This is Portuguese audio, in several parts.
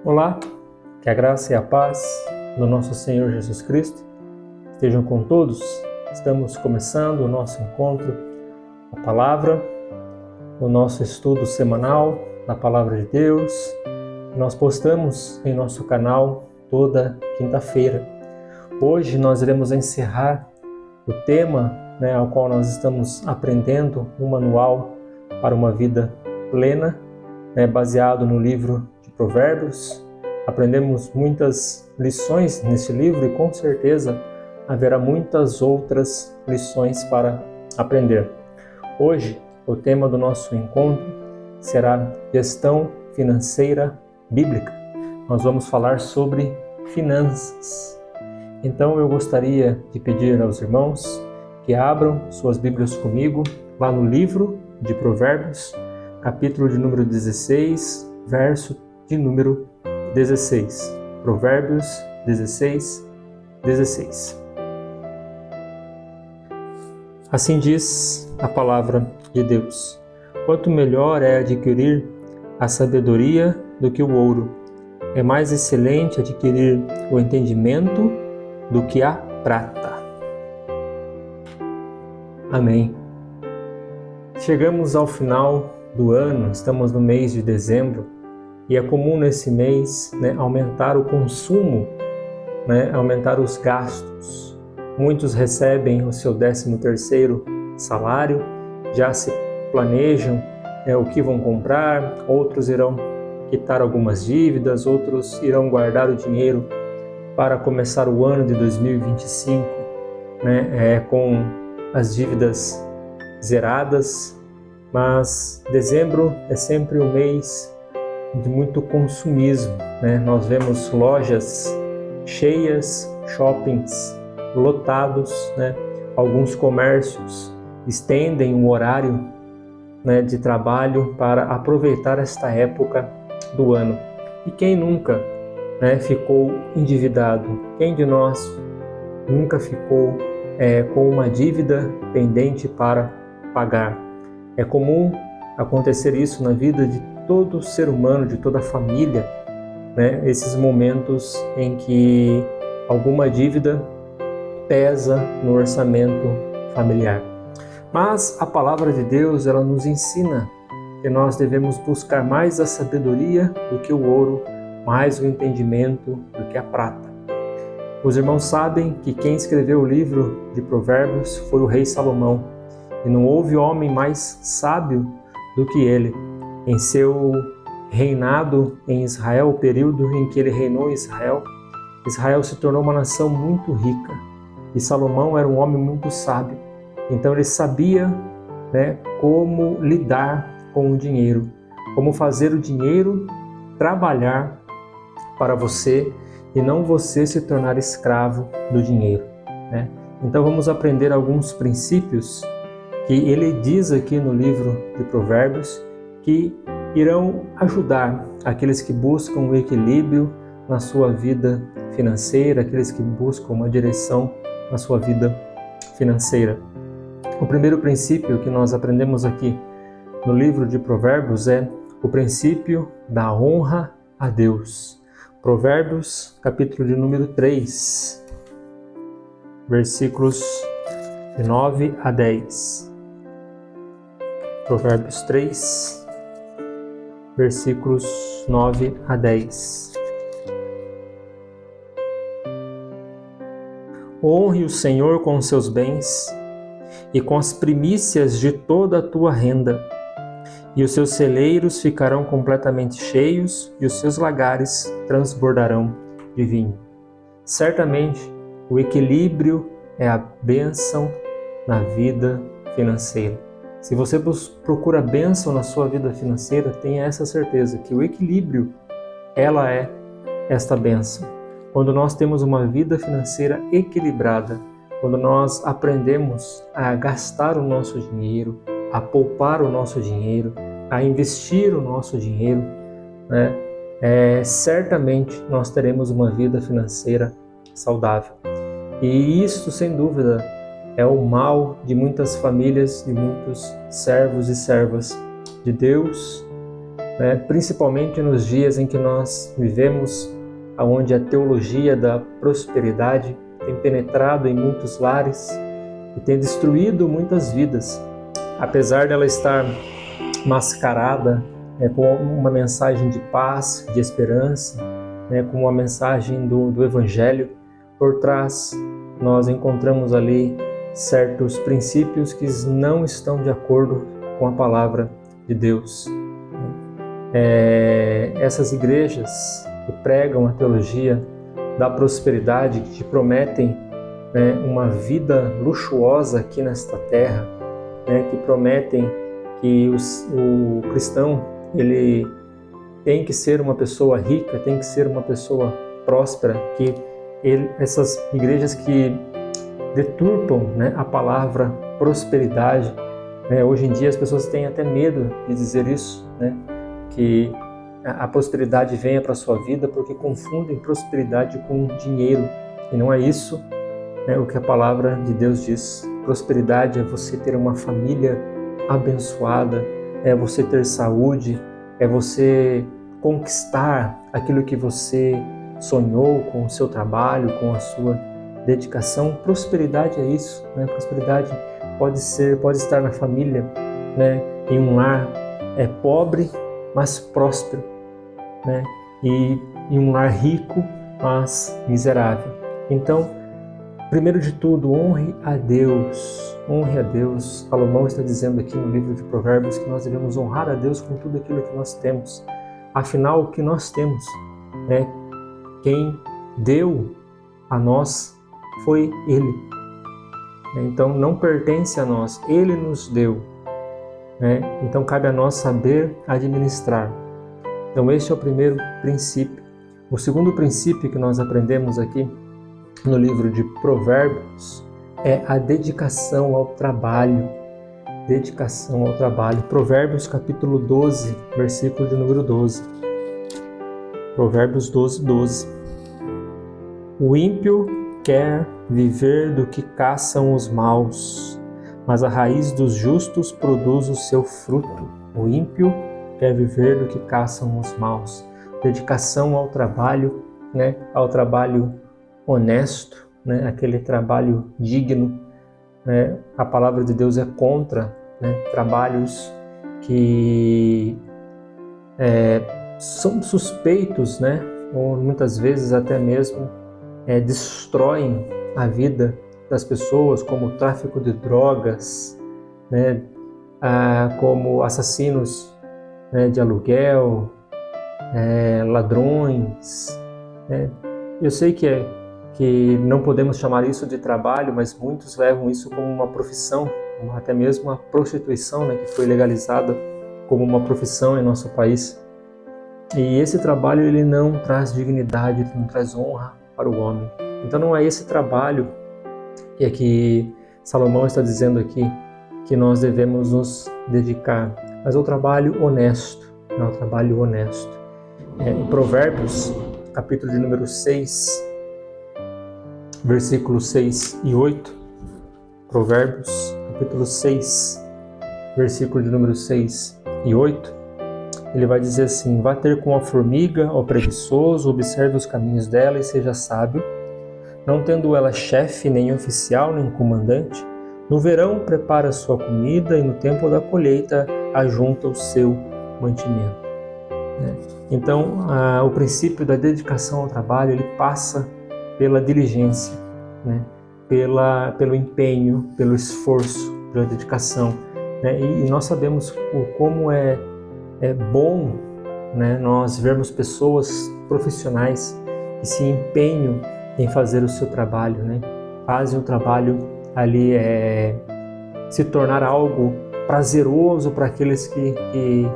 Olá, que a graça e a paz do nosso Senhor Jesus Cristo estejam com todos. Estamos começando o nosso encontro, a palavra, o nosso estudo semanal da Palavra de Deus. Nós postamos em nosso canal toda quinta-feira. Hoje nós iremos encerrar o tema ao qual nós estamos aprendendo, um manual para uma vida plena, baseado no livro de Provérbios. Aprendemos muitas lições nesse livro e com certeza haverá muitas outras lições para aprender. Hoje, o tema do nosso encontro será gestão financeira bíblica. Nós vamos falar sobre finanças. Então eu gostaria de pedir aos irmãos que abram suas Bíblias comigo lá no livro de Provérbios, capítulo de número 16, verso de número 16. Provérbios 16, 16. Assim diz a palavra de Deus: quanto melhor é adquirir a sabedoria do que o ouro, é mais excelente adquirir o entendimento do que a prata. Amém. Chegamos ao final do ano, estamos no mês de dezembro, e é comum nesse mês aumentar o consumo, aumentar os gastos. Muitos recebem o seu 13º salário, já se planejam o que vão comprar, outros irão quitar algumas dívidas, outros irão guardar o dinheiro para começar o ano de 2025 com as dívidas zeradas. Mas dezembro é sempre um mês de muito consumismo, Nós vemos lojas cheias, shoppings lotados, Alguns comércios estendem o horário de trabalho para aproveitar esta época do ano. E quem nunca ficou endividado? Quem de nós nunca ficou com uma dívida pendente para pagar? É comum acontecer isso na vida de todo ser humano, de toda família, esses momentos em que alguma dívida pesa no orçamento familiar. Mas a palavra de Deus, ela nos ensina que nós devemos buscar mais a sabedoria do que o ouro, mais o entendimento do que a prata. Os irmãos sabem que quem escreveu o livro de Provérbios foi o rei Salomão, e não houve homem mais sábio do que ele. Em seu reinado em Israel, o período em que ele reinou em Israel, Israel se tornou uma nação muito rica, e Salomão era um homem muito sábio. Então ele sabia como lidar com o dinheiro, como fazer o dinheiro trabalhar para você e não você se tornar escravo do dinheiro. Então vamos aprender alguns princípios que ele diz aqui no livro de Provérbios que irão ajudar aqueles que buscam o equilíbrio na sua vida financeira, aqueles que buscam uma direção na sua vida financeira. O primeiro princípio que nós aprendemos aqui no livro de Provérbios é o princípio da honra a Deus. Provérbios, capítulo de número 3, versículos de 9 a 10. Provérbios 3, versículos 9 a 10. Honre o Senhor com os seus bens e com as primícias de toda a tua renda, e os seus celeiros ficarão completamente cheios e os seus lagares transbordarão de vinho. Certamente, o equilíbrio é a bênção na vida financeira. Se você procura bênção na sua vida financeira, tenha essa certeza que o equilíbrio, ela é esta bênção. Quando nós temos uma vida financeira equilibrada, quando nós aprendemos a gastar o nosso dinheiro, a poupar o nosso dinheiro, a investir o nosso dinheiro, certamente nós teremos uma vida financeira saudável. E isso, sem dúvida, é o mal de muitas famílias, de muitos servos e servas de Deus, né? Principalmente nos dias em que nós vivemos, onde a teologia da prosperidade tem penetrado em muitos lares e tem destruído muitas vidas, apesar dela estar mascarada com uma mensagem de paz, de esperança, com uma mensagem do Evangelho. Por trás, nós encontramos ali certos princípios que não estão de acordo com a palavra de Deus. Essas igrejas que pregam a teologia da prosperidade, que te prometem uma vida luxuosa aqui nesta terra, que prometem que o cristão ele tem que ser uma pessoa rica, tem que ser uma pessoa próspera, que essas igrejas que deturpam a palavra prosperidade, hoje em dia as pessoas têm até medo de dizer isso, que a prosperidade venha para a sua vida, porque confundem prosperidade com dinheiro, e não é isso o que a palavra de Deus diz. Prosperidade é você ter uma família abençoada, é você ter saúde, é você conquistar aquilo que você sonhou com o seu trabalho, com a sua dedicação. Prosperidade é isso, Prosperidade pode estar na família, em um lar pobre, mas próspero, e em um lar rico, mas miserável. Então, primeiro de tudo, honre a Deus. Honre a Deus. Salomão está dizendo aqui no livro de Provérbios que nós devemos honrar a Deus com tudo aquilo que nós temos. Afinal, o que nós temos, quem deu a nós foi Ele. Então, não pertence a nós, Ele nos deu. Então, cabe a nós saber administrar. Então, este é o primeiro princípio. O segundo princípio que nós aprendemos aqui no livro de Provérbios é a dedicação ao trabalho. Dedicação ao trabalho. Provérbios capítulo 12, versículo de número 12. Provérbios 12, 12. O ímpio quer viver do que caçam os maus, mas a raiz dos justos produz o seu fruto. O ímpio quer viver do que caçam os maus. Dedicação ao trabalho, ao trabalho honesto, aquele trabalho digno. A palavra de Deus é contra trabalhos que são suspeitos, ou muitas vezes até mesmo destroem a vida das pessoas, como o tráfico de drogas, como assassinos de aluguel, ladrões. Eu sei que não podemos chamar isso de trabalho, mas muitos levam isso como uma profissão, como até mesmo a prostituição, que foi legalizada como uma profissão em nosso país. E esse trabalho ele não traz dignidade, ele não traz honra para o homem. Então não é esse trabalho que Salomão está dizendo aqui que nós devemos nos dedicar, mas ao trabalho honesto, ao trabalho honesto. Em Provérbios, capítulo de número 6, versículos 6 e 8, Provérbios, capítulo 6, versículo de número 6 e 8, ele vai dizer assim: vá ter com a formiga, ó preguiçoso, observe os caminhos dela e seja sábio, não tendo ela chefe, nem oficial, nem comandante. No verão prepara sua comida e no tempo da colheita ajunta o seu mantimento. Então, o princípio da dedicação ao trabalho, ele passa pela diligência, pelo empenho, pelo esforço, pela dedicação. E nós sabemos como é bom nós vermos pessoas profissionais que se empenham em fazer o seu trabalho, fazem o trabalho ali se tornar algo prazeroso para aqueles que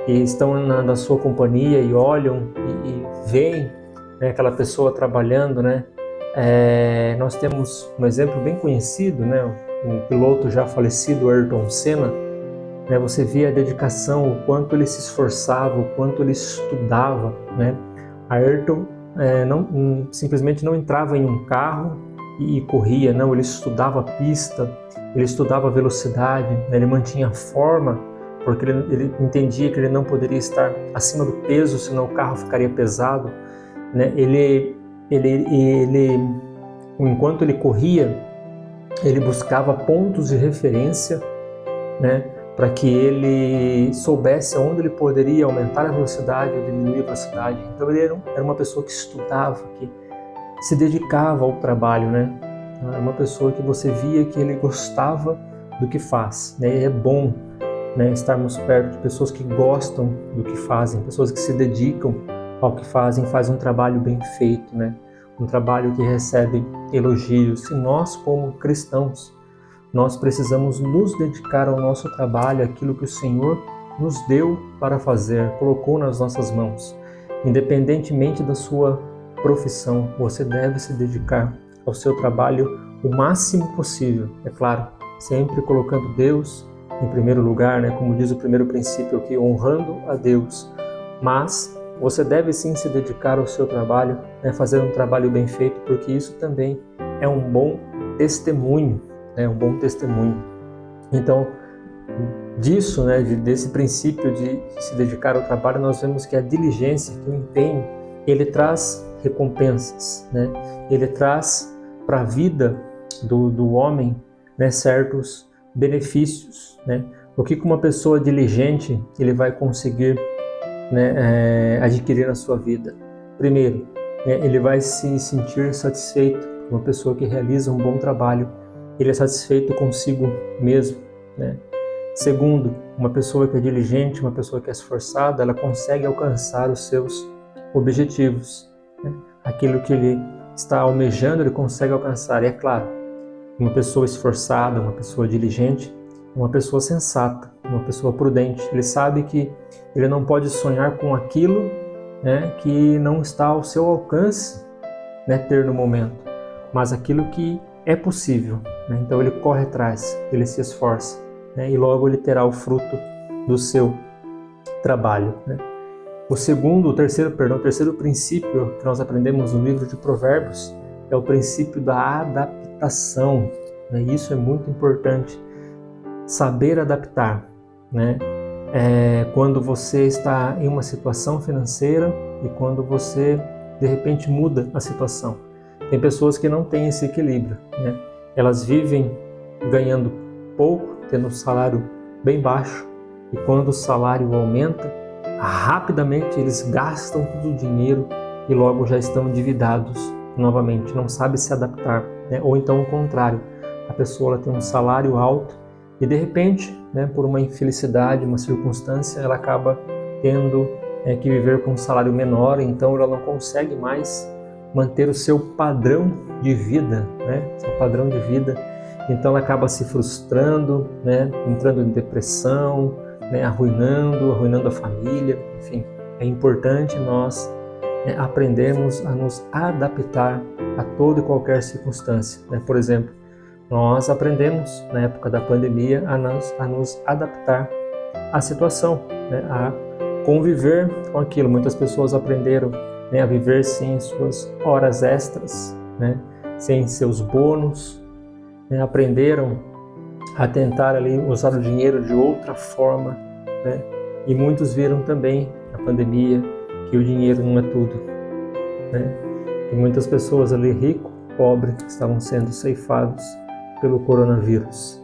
estão na sua companhia e olham e veem aquela pessoa trabalhando. Nós temos um exemplo bem conhecido, um piloto já falecido, Ayrton Senna. Você via a dedicação, o quanto ele se esforçava, o quanto ele estudava. Ayrton simplesmente não entrava em um carro e corria, não, ele estudava a pista, ele estudava a velocidade, ele mantinha a forma porque ele entendia que ele não poderia estar acima do peso, senão o carro ficaria pesado, né? Enquanto ele corria, ele buscava pontos de referência, né, para que ele soubesse onde ele poderia aumentar a velocidade ou diminuir a velocidade. Então ele era uma pessoa que estudava, que se dedicava ao trabalho, né? É uma pessoa que você via que ele gostava do que faz, né? É bom, né, estarmos perto de pessoas que gostam do que fazem, pessoas que se dedicam ao que fazem um trabalho bem feito, né? Um trabalho que recebe elogios. E nós, como cristãos, nós precisamos nos dedicar ao nosso trabalho, aquilo que o Senhor nos deu para fazer, colocou nas nossas mãos. Independentemente da sua profissão, você deve se dedicar ao seu trabalho o máximo possível. É claro, sempre colocando Deus em primeiro lugar, né? Como diz o primeiro princípio aqui, honrando a Deus. Mas você deve sim se dedicar ao seu trabalho, né? Fazer um trabalho bem feito, porque isso também é um bom testemunho, né? Um bom testemunho. Então, disso, né? Desse princípio de se dedicar ao trabalho, nós vemos que a diligência, que o empenho, ele traz recompensas, né? Ele traz para a vida do homem, né, certos benefícios, né? O que uma pessoa diligente ele vai conseguir, né, adquirir na sua vida? Primeiro, né, ele vai se sentir satisfeito. Uma pessoa que realiza um bom trabalho, ele é satisfeito consigo mesmo, né? Segundo, uma pessoa que é diligente, uma pessoa que é esforçada, ela consegue alcançar os seus objetivos, né? Aquilo que ele está almejando, ele consegue alcançar. E é claro, uma pessoa esforçada, uma pessoa diligente, uma pessoa sensata, uma pessoa prudente. Ele sabe que ele não pode sonhar com aquilo, né, que não está ao seu alcance, né, ter no momento, mas aquilo que é possível, né? Então ele corre atrás, ele se esforça, né, e logo ele terá o fruto do seu trabalho, né? O terceiro princípio que nós aprendemos no livro de Provérbios é o princípio da adaptação, né? Isso é muito importante, saber adaptar, né? Quando você está em uma situação financeira e quando você de repente muda a situação. Tem pessoas que não têm esse equilíbrio, né? Elas vivem ganhando pouco, tendo um salário bem baixo, e quando o salário aumenta, rapidamente eles gastam todo o dinheiro e logo já estão endividados novamente, não sabe se adaptar, né? Ou então o contrário, a pessoa ela tem um salário alto e de repente, né, por uma infelicidade, uma circunstância, ela acaba tendo que viver com um salário menor, então ela não consegue mais manter o seu padrão de vida, né? Seu padrão de vida, então ela acaba se frustrando, né? Entrando em depressão, né? Arruinando a família. Enfim, é importante nós aprendermos a nos adaptar a toda e qualquer circunstância, né? Por exemplo, nós aprendemos na época da pandemia a nos adaptar à situação, né? A conviver com aquilo. Muitas pessoas aprenderam, né, a viver sem suas horas extras, né? Sem seus bônus, né? Aprenderam a tentar ali usar o dinheiro de outra forma, né? E muitos viram também na pandemia que o dinheiro não é tudo, né? Que muitas pessoas ali, rico, pobre, estavam sendo ceifados pelo coronavírus.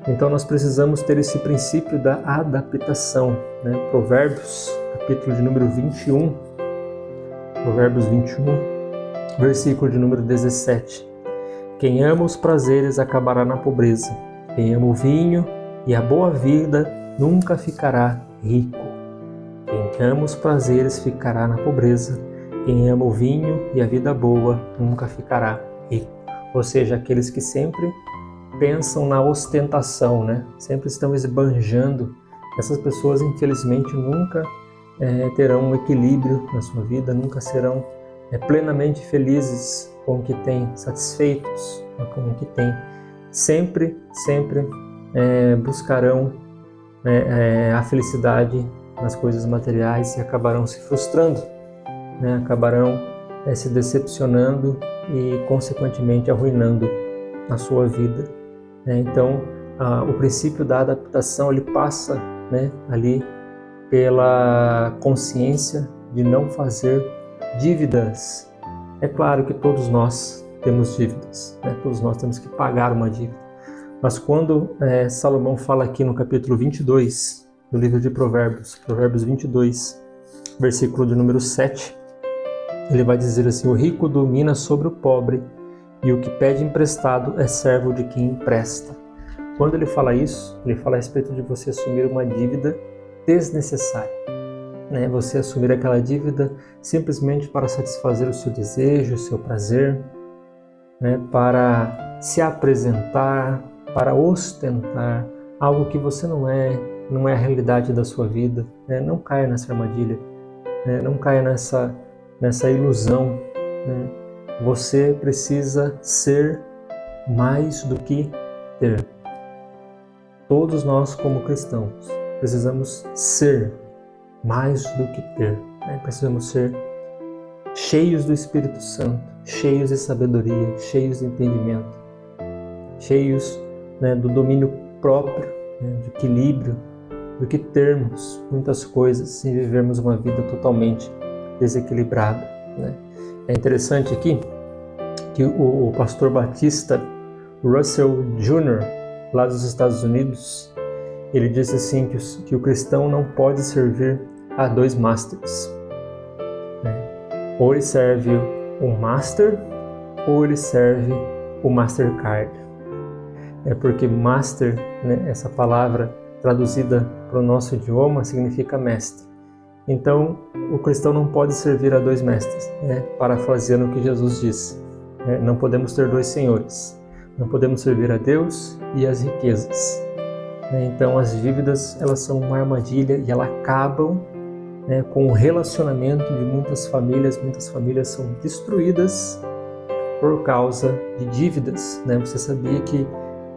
Então nós precisamos ter esse princípio da adaptação, né? Provérbios, capítulo de número 21, Provérbios 21, versículo de número 17. Quem ama os prazeres acabará na pobreza. Quem ama o vinho e a boa vida nunca ficará rico. Quem ama os prazeres ficará na pobreza. Quem ama o vinho e a vida boa nunca ficará rico. Ou seja, aqueles que sempre pensam na ostentação, né? Sempre estão esbanjando. Essas pessoas, infelizmente, nunca terão um equilíbrio na sua vida, nunca serão plenamente felizes com o que têm, satisfeitos com o que têm. Sempre buscarão a felicidade nas coisas materiais e acabarão se frustrando, né? Acabarão se decepcionando e, consequentemente, arruinando a sua vida. Então, o princípio da adaptação ele passa né, ali pela consciência de não fazer dívidas. É claro que todos nós temos dívidas, né? Todos nós temos que pagar uma dívida. Mas quando Salomão fala aqui no capítulo 22 do livro de Provérbios, Provérbios 22, versículo de número 7, ele vai dizer assim: o rico domina sobre o pobre, e o que pede emprestado é servo de quem empresta. Quando ele fala isso, ele fala a respeito de você assumir uma dívida desnecessária, né? Você assumir aquela dívida simplesmente para satisfazer o seu desejo, o seu prazer, né? Para se apresentar, para ostentar algo que você não é a realidade da sua vida, né? Não caia nessa armadilha, né? Não caia nessa ilusão, né? Você precisa ser mais do que ter. Todos nós, como cristãos, precisamos ser mais do que ter, né? Precisamos ser cheios do Espírito Santo, cheios de sabedoria, cheios de entendimento, cheios, né, do domínio próprio, né, de equilíbrio, do que termos muitas coisas sem vivermos uma vida totalmente desequilibrada, né? É interessante aqui que o pastor batista Russell Jr., lá dos Estados Unidos, ele disse assim que o cristão não pode servir a dois masters, né? Ou ele serve o master, ou ele serve o Mastercard. É porque master, né, essa palavra traduzida para o nosso idioma significa mestre. Então, o cristão não pode servir a dois mestres, né? Parafraseando o que Jesus disse, né? Não podemos ter dois senhores. Não podemos servir a Deus e as riquezas. Então, as dívidas, elas são uma armadilha e elas acabam, né, com o relacionamento de muitas famílias. Muitas famílias são destruídas por causa de dívidas, né? Você sabia que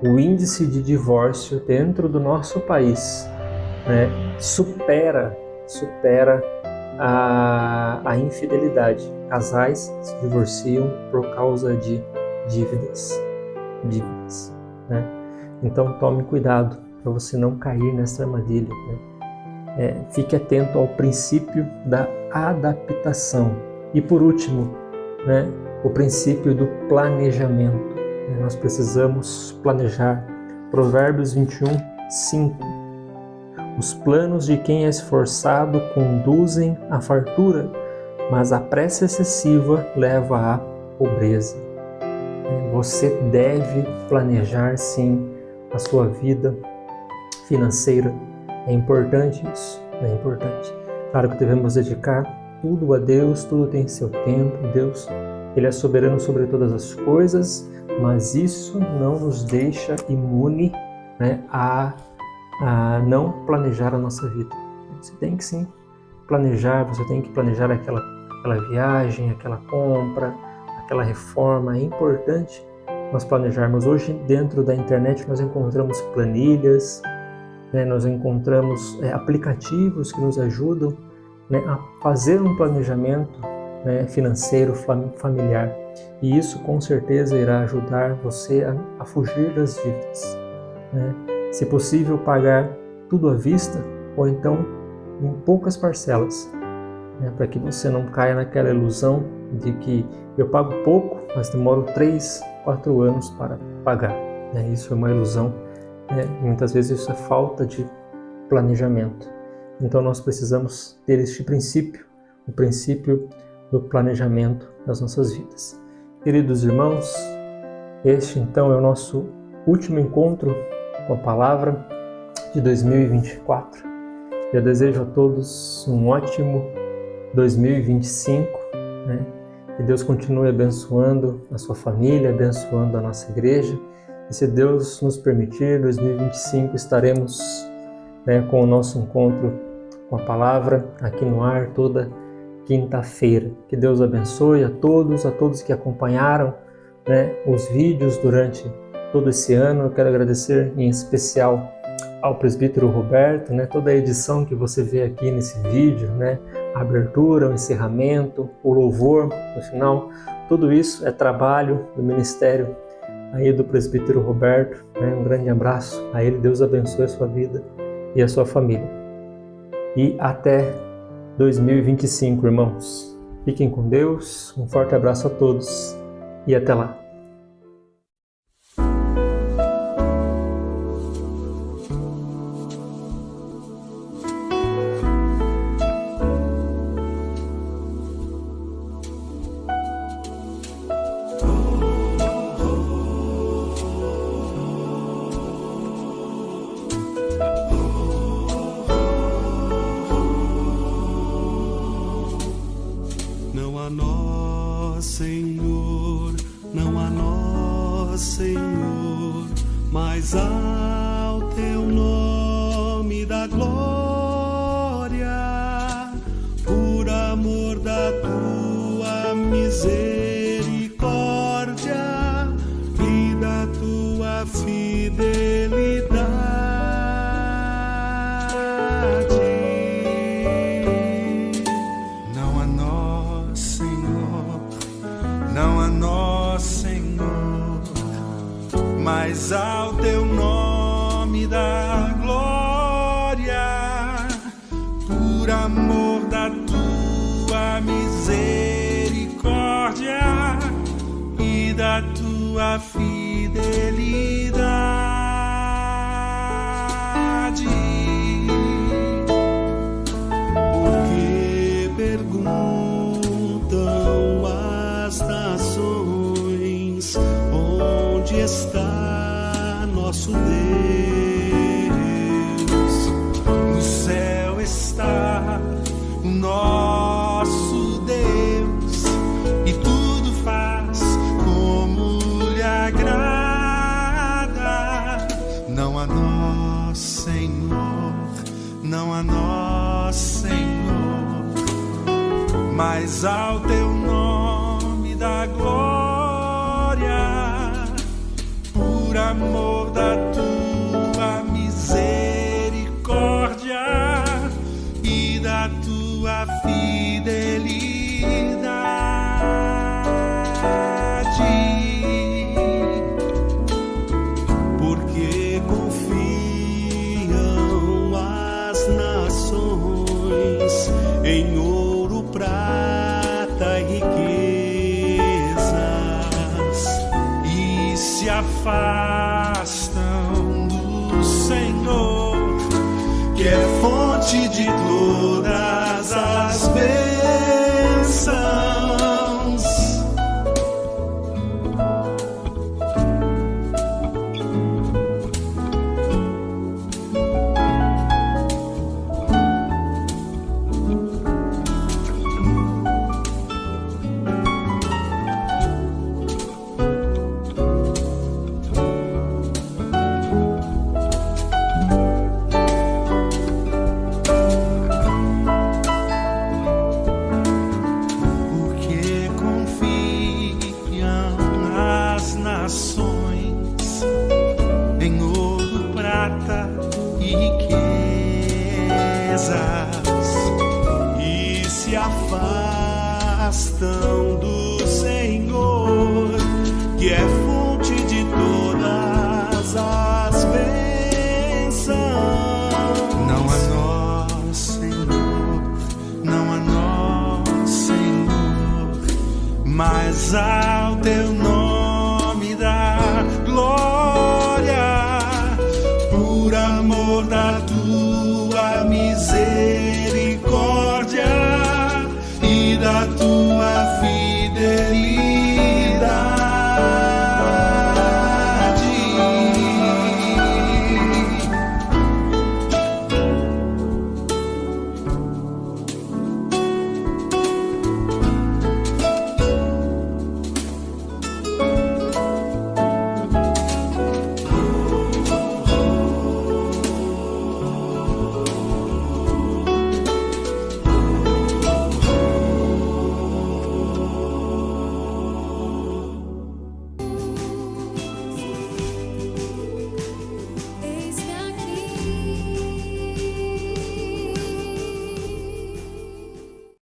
o índice de divórcio dentro do nosso país, né, supera a infidelidade. Casais se divorciam por causa de dívidas, né? Então tome cuidado para você não cair nessa armadilha, né? Fique atento ao princípio da adaptação. E por último, né, o princípio do planejamento. Nós precisamos planejar. Provérbios 21, 5. Os planos de quem é esforçado conduzem à fartura, mas a pressa excessiva leva à pobreza. Você deve planejar, sim, a sua vida financeira. É importante isso, é importante. Claro que devemos dedicar tudo a Deus, tudo tem seu tempo. Deus, Ele é soberano sobre todas as coisas, mas isso não nos deixa imune, né, a não planejar a nossa vida. Você tem que sim planejar, você tem que planejar aquela viagem, aquela compra, aquela reforma. É importante nós planejarmos. Hoje, dentro da internet, nós encontramos planilhas, né, nós encontramos aplicativos que nos ajudam, né, a fazer um planejamento, né, financeiro, familiar. E isso com certeza irá ajudar você a fugir das dívidas, né? Se possível, pagar tudo à vista ou então em poucas parcelas, né, para que você não caia naquela ilusão de que eu pago pouco, mas demoro 3, 4 anos para pagar, né? Isso é uma ilusão, né? Muitas vezes isso é falta de planejamento. Então nós precisamos ter este princípio, o princípio do planejamento das nossas vidas. Queridos irmãos, este então é o nosso último encontro com a palavra de 2024. Eu desejo a todos um ótimo 2025, né? Que Deus continue abençoando a sua família, abençoando a nossa igreja. E se Deus nos permitir, 2025 estaremos, né, com o nosso encontro com a palavra aqui no ar toda quinta-feira. Que Deus abençoe a todos que acompanharam, né, os vídeos durante todo esse ano. Eu quero agradecer em especial ao presbítero Roberto, né, toda a edição que você vê aqui nesse vídeo, né, a abertura, o encerramento, o louvor no final, tudo isso é trabalho do ministério aí do presbítero Roberto, né? Um grande abraço a ele, Deus abençoe a sua vida e a sua família. E até 2025, irmãos. Fiquem com Deus, um forte abraço a todos e até lá. Não a nós, Senhor, não a nós, Senhor, mas ao teu nome da glória, por amor da tua misericórdia e da tua fidelidade. Não a nós, Senhor, não a nós, Senhor, mas ao teu nome da glória, por amor da tua misericórdia e da tua fidelidade. Porque perguntam as nações, onde está nosso Deus? No céu está o nosso Deus, e tudo faz como lhe agrada. Não a nós, Senhor, não a nós, Senhor, mas ao teu nome da glória, por amor da tua misericórdia e da tua fidelidade. Porque confiam as nações em ouro, prata e riquezas, e se afastam do Senhor, que é fonte de todas as bênçãos. Porque confiam as nações em ouro, prata e riquezas, e se afastam do Senhor, que é fonte de todas as bênçãos. Não a nós, Senhor, não a nós, Senhor, mas a